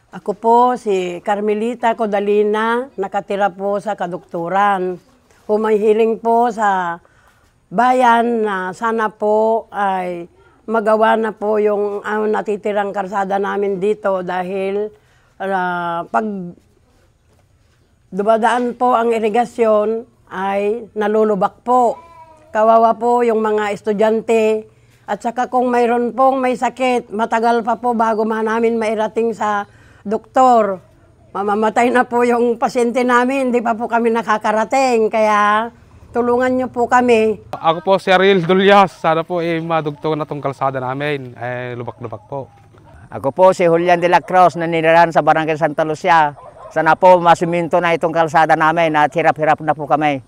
Ako po si Carmelita Codalina, nakatira po sa Kadukturan. Humahiling po sa bayan na sana po ay magawa na po yung natitirang karsada namin dito dahil pag dumadaan po ang irigasyon ay nalulubak po. Kawawa po yung mga estudyante at saka kung mayroon pong may sakit, matagal pa po bago namin mairating sa doktor. Mamamatay na po yung pasyente namin, hindi pa po kami nakakarating. Kaya tulungan niyo po kami. Ako po si Ariel Dulyas. Sana po madugtong na itong kalsada namin. Lubak-lubak po. Ako po si Julian de la Cruz na nirahan sa Barangay Santa Lucia. Sana po masuminto na itong kalsada namin at hirap-hirap na po kami.